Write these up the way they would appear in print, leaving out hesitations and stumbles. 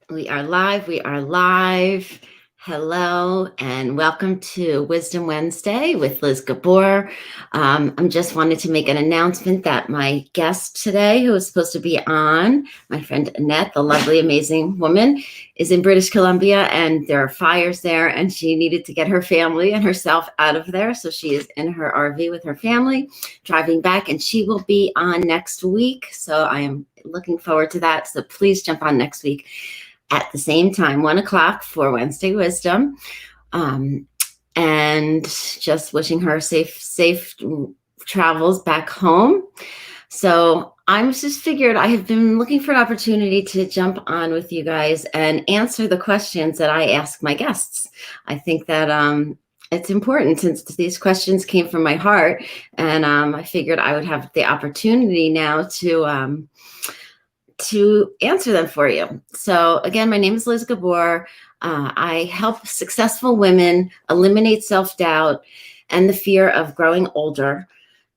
We are live. We are live. Hello and welcome to Wisdom Wednesday with Liz Gabor. I'm just wanted to make an announcement that my guest today, who was supposed to be on, my friend Annette, the lovely, amazing woman, is in British Columbia and there are fires there and she needed to get her family and herself out of there. So she is in her RV with her family driving back and she will be on next week. So I am looking forward to that. So please jump on next week at the same time, 1:00 for Wednesday Wisdom. And just wishing her safe travels back home. So I'm just figured I have been looking for an opportunity to jump on with you guys and answer the questions that I ask my guests. I think that it's important since these questions came from my heart, and I figured I would have the opportunity now to answer them for you. So again, my name is Liz Gabor. I help successful women eliminate self-doubt and the fear of growing older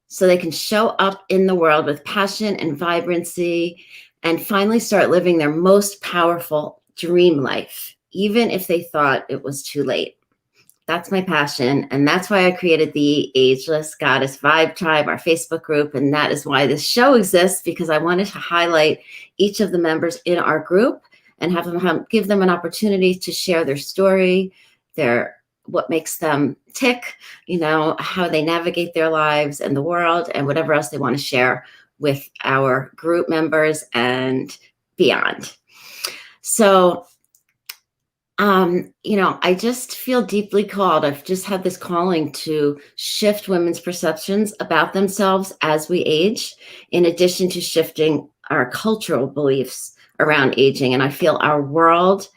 so they can show up in the world with passion and vibrancy and finally start living their most powerful dream life, even if they thought it was too late. That's my passion. And that's why I created the Ageless Goddess Vibe Tribe, our Facebook group. And that is why this show exists, because I wanted to highlight each of the members in our group and have them give them an opportunity to share their story, what makes them tick, how they navigate their lives and the world and whatever else they want to share with our group members and beyond. So I just feel deeply called. I've just had this calling to shift women's perceptions about themselves as we age, in addition to shifting our cultural beliefs around aging. And I feel our world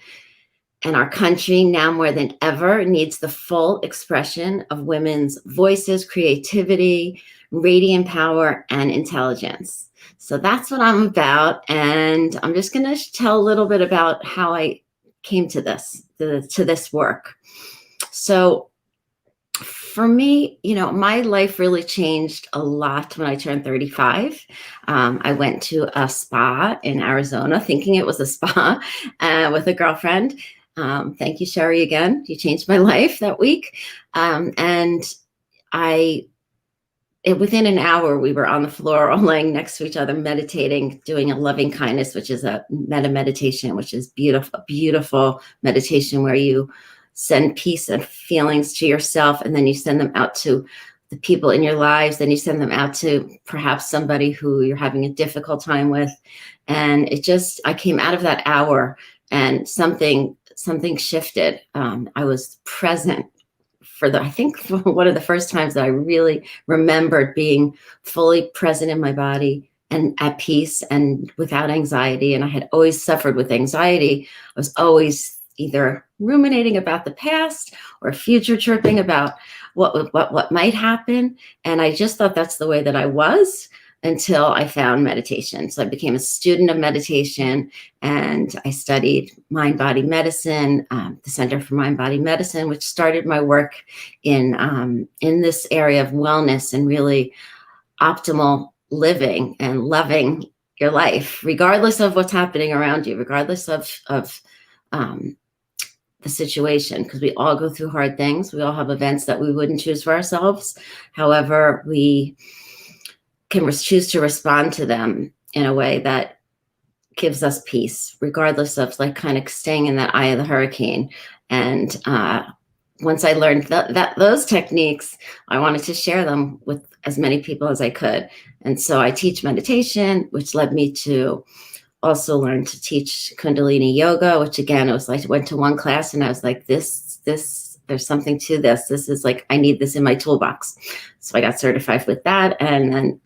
and our country now more than ever needs the full expression of women's voices, creativity, radiant power, and intelligence. So that's what I'm about. And I'm just going to tell a little bit about how I came to this work. So for me, my life really changed a lot when I turned 35. I went to a spa in Arizona thinking it was a spa with a girlfriend. Thank you, Sherry, again. You changed my life that week. And within an hour, we were on the floor, all laying next to each other, meditating, doing a loving kindness, which is a metta meditation, which is beautiful, beautiful meditation where you send peace and feelings to yourself, and then you send them out to the people in your lives. Then you send them out to perhaps somebody who you're having a difficult time with. And I came out of that hour and something shifted. I was present I think one of the first times that I really remembered being fully present in my body and at peace and without anxiety. And I had always suffered with anxiety. I was always either ruminating about the past or future tripping about what might happen. And I just thought that's the way that I was until I found meditation. So I became a student of meditation and I studied mind-body medicine, the Center for Mind-Body Medicine, which started my work in this area of wellness and really optimal living and loving your life, regardless of what's happening around you, regardless of the situation, because we all go through hard things. We all have events that we wouldn't choose for ourselves. However, we can choose to respond to them in a way that gives us peace, regardless of kind of staying in that eye of the hurricane. And once I learned that those techniques, I wanted to share them with as many people as I could. And so I teach meditation, which led me to also learn to teach Kundalini yoga, which again, it was like I went to one class and I was like, this, there's something to this. This is I need this in my toolbox. So I got certified with that. And then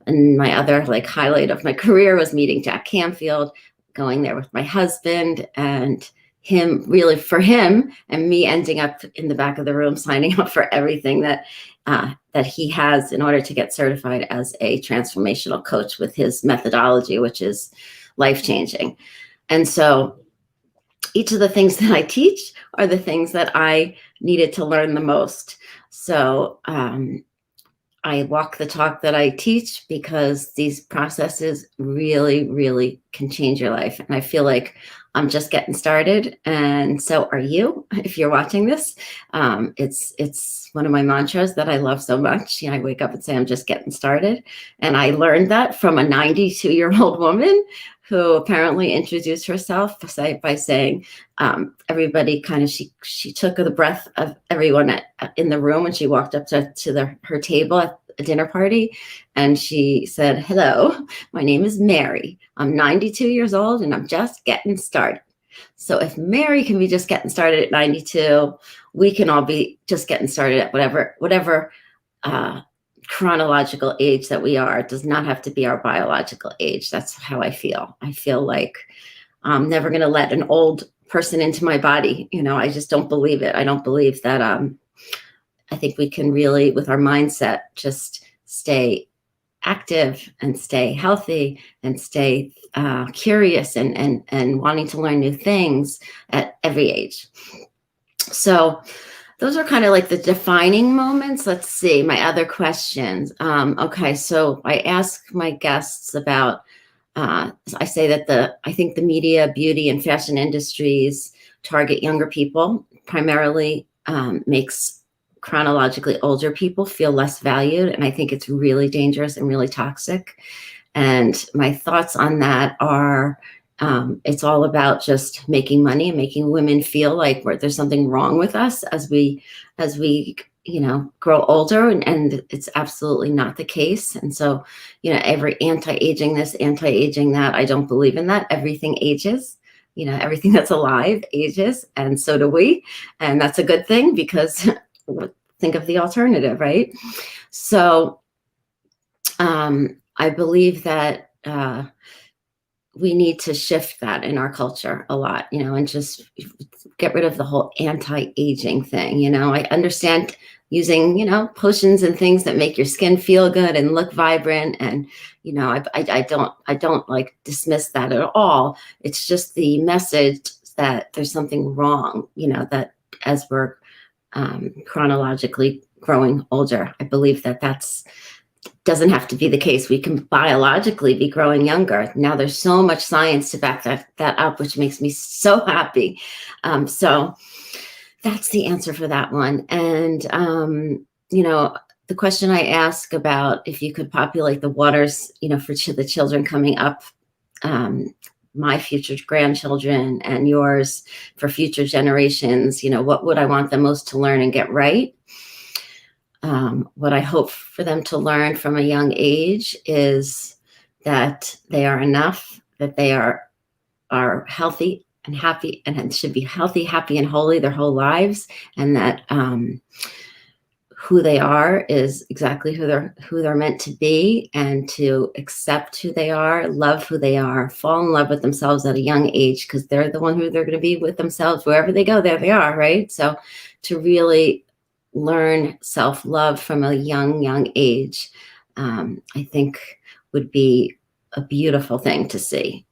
and my other highlight of my career was meeting Jack Canfield, going there with my husband and for him and me ending up in the back of the room, signing up for everything that he has in order to get certified as a transformational coach with his methodology, which is life-changing. And so each of the things that I teach are the things that I needed to learn the most. So I walk the talk that I teach because these processes really, really can change your life. And I feel like I'm just getting started, and so are you. If you're watching this, it's one of my mantras that I love so much. I wake up and say I'm just getting started, and I learned that from a 92-year-old woman who apparently introduced herself by saying, everybody kind of, she took the breath of everyone in the room when she walked up to her table at a dinner party, and she said, "Hello, my name is Mary. I'm 92 years old and I'm just getting started." So if Mary can be just getting started at 92, we can all be just getting started at whatever chronological age that we are. It does not have to be our biological age. That's how I feel. I feel like I'm never going to let an old person into my body. I just don't believe it. I don't believe that. I think we can really, with our mindset, just stay active and stay healthy and stay curious and wanting to learn new things at every age. So those are kind of like the defining moments. Let's see, my other questions. Okay, so I ask my guests about, I say that I think the media, beauty, and fashion industries target younger people, primarily makes chronologically older people feel less valued. And I think it's really dangerous and really toxic. And my thoughts on that are, it's all about just making money and making women feel like there's something wrong with us as we grow older, and it's absolutely not the case. And so, every anti-aging this, anti-aging that, I don't believe in that. Everything ages. Everything that's alive ages, and so do we. And that's a good thing, because think of the alternative, right? So I believe that we need to shift that in our culture a lot, and just get rid of the whole anti-aging thing. I understand using, potions and things that make your skin feel good and look vibrant. And, I don't like dismiss that at all. It's just the message that there's something wrong, that as we're chronologically growing older, I believe that doesn't have to be the case. We can biologically be growing younger. Now there's so much science to back that up, which makes me so happy. So that's the answer for that one. And, the question I ask about if you could populate the waters, for the children coming up, my future grandchildren and yours, for future generations, what would I want them most to learn and get right? What I hope for them to learn from a young age is that they are enough, that they are healthy and happy, and should be healthy, happy, and holy their whole lives, and that who they are is exactly who they're meant to be, and to accept who they are, love who they are, fall in love with themselves at a young age, because they're the one who they're going to be with themselves wherever they go. There they are, right? So to really learn self-love from a young age, I think would be a beautiful thing to see,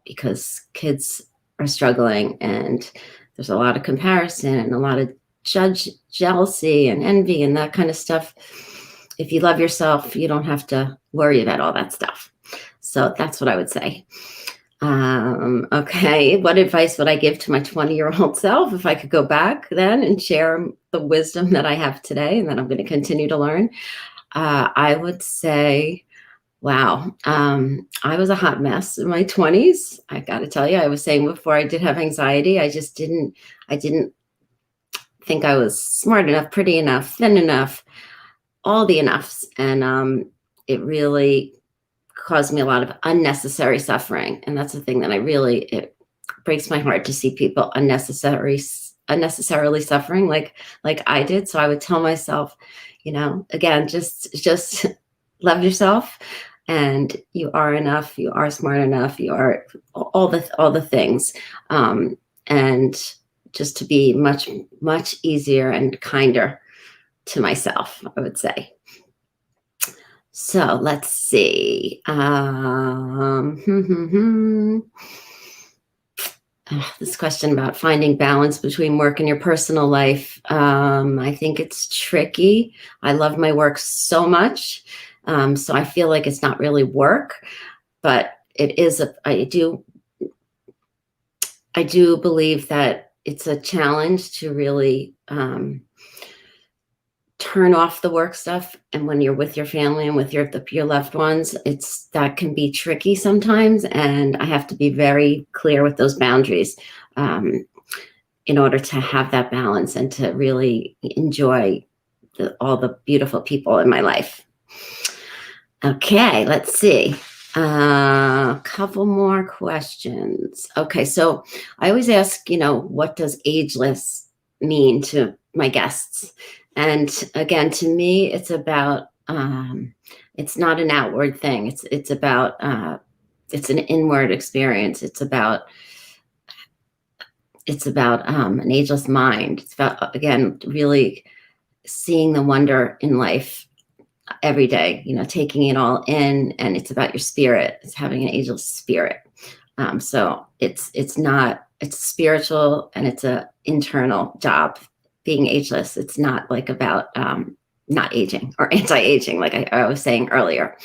because kids are struggling, and there's a lot of comparison and a lot of jealousy and envy and that kind of stuff. If you love yourself, you don't have to worry about all that stuff. So that's what I would say. Okay, what advice would I give to my 20-year-old self if I could go back then and share the wisdom that I have today and that I'm going to continue to learn? I would say, wow, I was a hot mess in my 20s. I got to tell you, I was saying before, I did have anxiety. I didn't think I was smart enough, pretty enough, thin enough, all the enoughs. And it really caused me a lot of unnecessary suffering. And that's the thing that it breaks my heart to see people unnecessarily suffering like I did. So I would tell myself, again, just love yourself, and you are enough, you are smart enough, you are all the things. And just to be much, much easier and kinder to myself, I would say. So let's see. This question about finding balance between work and your personal life. I think it's tricky. I love my work so much. So I feel like it's not really work, but I do believe that it's a challenge to really turn off the work stuff. And when you're with your family and with your loved ones, that can be tricky sometimes. And I have to be very clear with those boundaries in order to have that balance and to really enjoy all the beautiful people in my life. Okay, let's see. A couple more questions. Okay, so I always ask, what does ageless mean to my guests? And again, to me, it's about, it's not an outward thing. It's about, it's an inward experience. It's about an ageless mind. It's about, again, really seeing the wonder in life every day, taking it all in, and it's about your spirit. It's having an ageless spirit. So it's spiritual, and it's a internal job being ageless. It's not like about not aging or anti-aging, like I was saying earlier.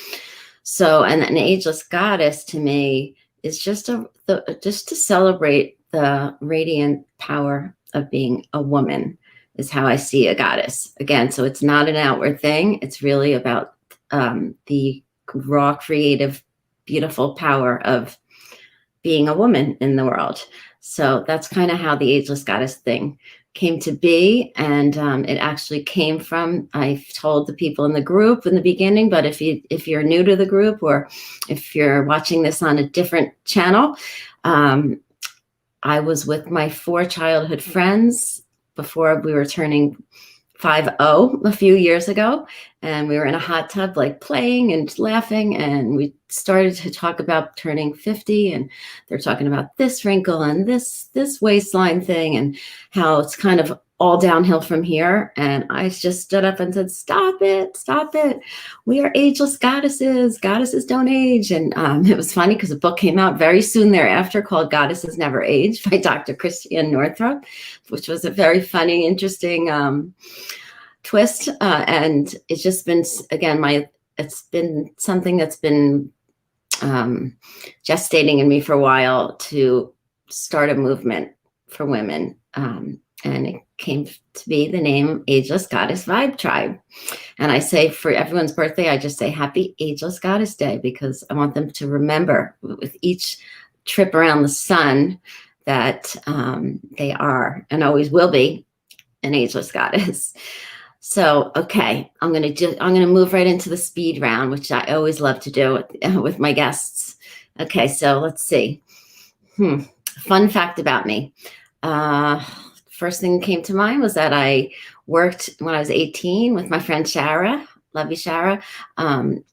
So, and an ageless goddess to me is just to celebrate the radiant power of being a woman, is how I see a goddess. Again, so it's not an outward thing. It's really about the raw, creative, beautiful power of being a woman in the world. So that's kind of how the ageless goddess thing came to be. And it actually came from, I told the people in the group in the beginning, but if you're new to the group, or if you're watching this on a different channel, I was with my 4 childhood friends before we were turning 50 a few years ago, and we were in a hot tub, like playing and laughing, and we started to talk about turning 50, and they're talking about this wrinkle and this waistline thing, and how it's kind of all downhill from here. And I just stood up and said, stop it. We are ageless goddesses. Goddesses don't age. And it was funny because a book came out very soon thereafter called Goddesses Never Age by Dr. Christiane Northrup, which was a very funny, interesting twist. And it's just been, again, it's been something that's been gestating in me for a while to start a movement for women. And it came to be the name Ageless Goddess Vibe Tribe. And I say for everyone's birthday, I just say Happy Ageless Goddess Day, because I want them to remember with each trip around the sun that they are and always will be an ageless goddess. So, okay, I'm gonna move right into the speed round, which I always love to do with my guests. Okay, so let's see. Fun fact about me. First thing that came to mind was that I worked when I was 18 with my friend Shara, love you Shara, on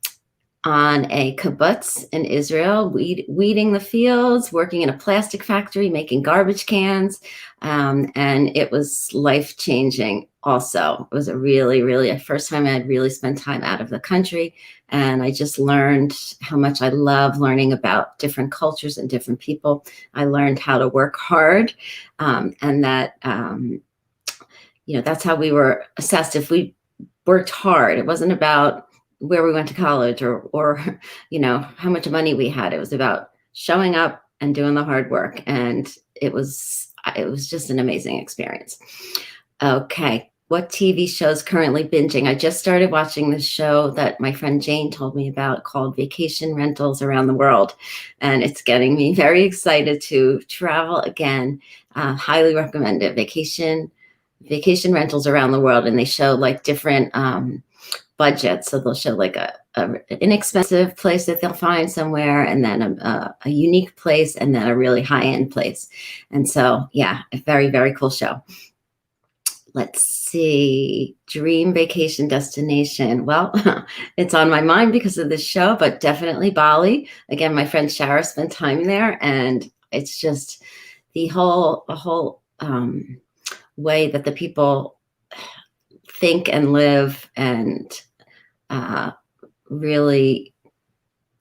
a kibbutz in Israel, weeding the fields, working in a plastic factory, making garbage cans. And it was life-changing also. It was a really first time I had really spent time out of the country. And I just learned how much I love learning about different cultures and different people. I learned how to work hard, and that, that's how we were assessed if we worked hard. It wasn't about where we went to college or how much money we had. It was about showing up and doing the hard work. And it was just an amazing experience. Okay. What TV shows currently binging? I just started watching this show that my friend Jane told me about called Vacation Rentals Around the World. And it's getting me very excited to travel again. Highly recommend it. Vacation Rentals Around the World. And they show like different budgets. So they'll show like an inexpensive place that they'll find somewhere, and then a unique place, and then a really high-end place. And so, yeah, a very, very cool show. Let's see, dream vacation destination. Well, it's on my mind because of this show, but definitely Bali. Again, my friend Shara spent time there, and it's just the whole way that the people think and live and really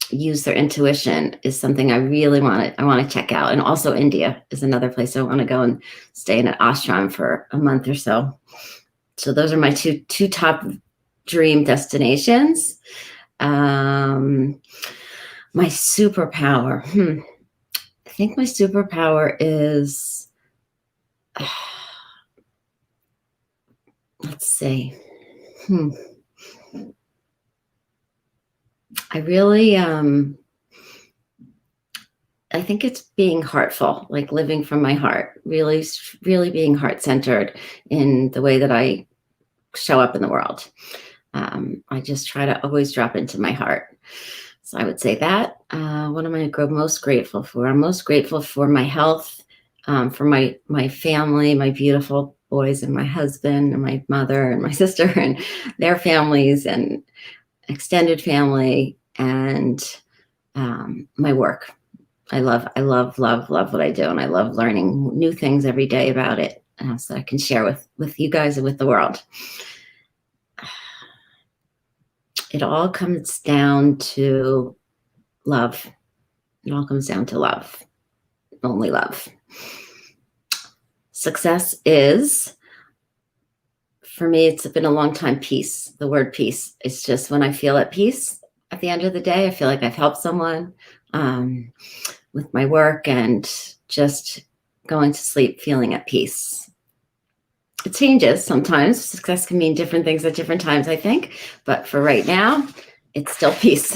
use their intuition is something I really want to check out. And also India is another place I want to go and stay in an ashram for a month or so. So those are my two top dream destinations. My superpower. I think my superpower is, let's see. I really, I think it's being heartful, like living from my heart, really, really being heart-centered in the way that I show up in the world. I just try to always drop into my heart. So I would say that. What am I most grateful for? I'm most grateful for my health, for my family, my beautiful boys and my husband and my mother and my sister and their families and extended family, and my work. I love what I do, and I love learning new things every day about it, so I can share with you guys and with the world. It all comes down to love. It all comes down to love. Only love. Success is, for me, it's been a long time, peace. The word peace. It's just when I feel at peace at the end of the day, I feel like I've helped someone with my work, and just going to sleep feeling at peace. It changes sometimes. Success can mean different things at different times, I think. But for right now, it's still peace.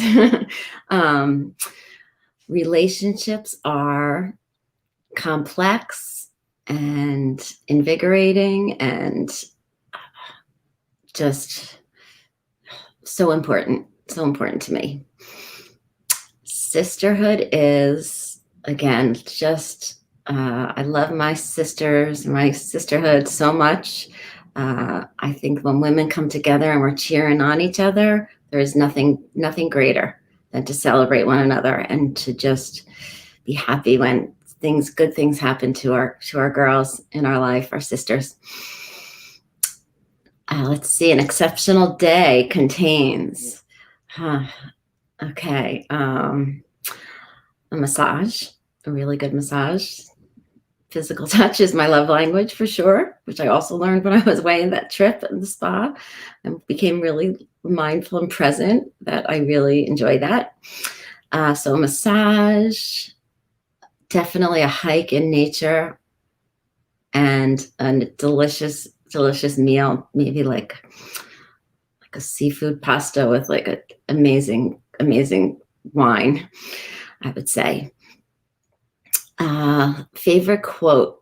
Relationships are complex and invigorating and just so important to me. Sisterhood is, again, just, I love my sisters, my sisterhood so much. I think when women come together and we're cheering on each other, there is nothing greater than to celebrate one another and to just be happy when good things happen to our girls in our life, our sisters. Let's see, an exceptional day contains, okay, a massage, a really good massage. Physical touch is my love language for sure, which I also learned when I was away in that trip in the spa, and became really mindful and present, that I really enjoy that. So a massage, definitely a hike in nature, and a delicious meal, maybe like a seafood pasta with like an amazing wine, I would say. Favorite quote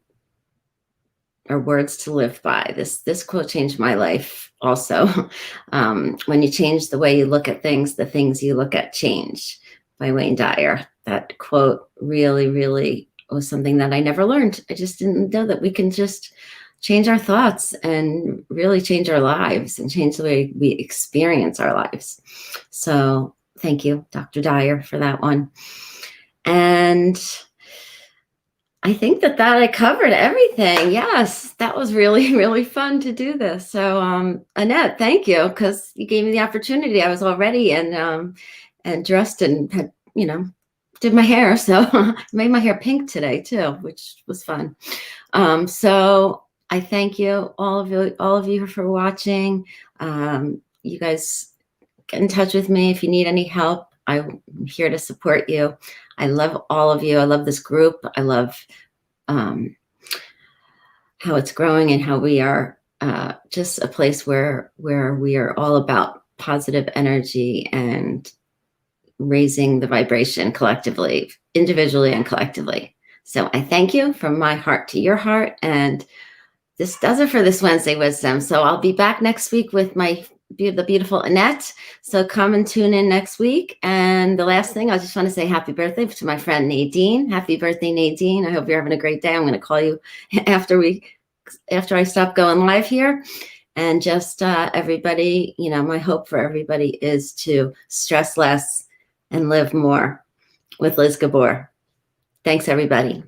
or words to live by. This quote changed my life also. When you change the way you look at things, the things you look at change, by Wayne Dyer. That quote really was something that I never learned. I just didn't know that we can just change our thoughts and really change our lives and change the way we experience our lives. So thank you, Dr. Dyer, for that one. And I think that I covered everything. Yes, that was really fun to do this. So Annette, thank you, because you gave me the opportunity. I was all ready and dressed and had, did my hair. So made my hair pink today too, which was fun. So I thank you, all of you for watching. You guys get in touch with me if you need any help. I'm here to support you. I love all of you. I love this group. I love how it's growing and how we are just a place where we are all about positive energy and raising the vibration collectively, individually and collectively. So I thank you from my heart to your heart. And this does it for this Wednesday Wisdom. So I'll be back next week with the beautiful Annette. So come and tune in next week. And the last thing, I just want to say happy birthday to my friend Nadine. Happy birthday, Nadine. I hope you're having a great day. I'm going to call you after I stop going live here. And just everybody, my hope for everybody is to stress less and live more with Liz Gabor. Thanks, everybody.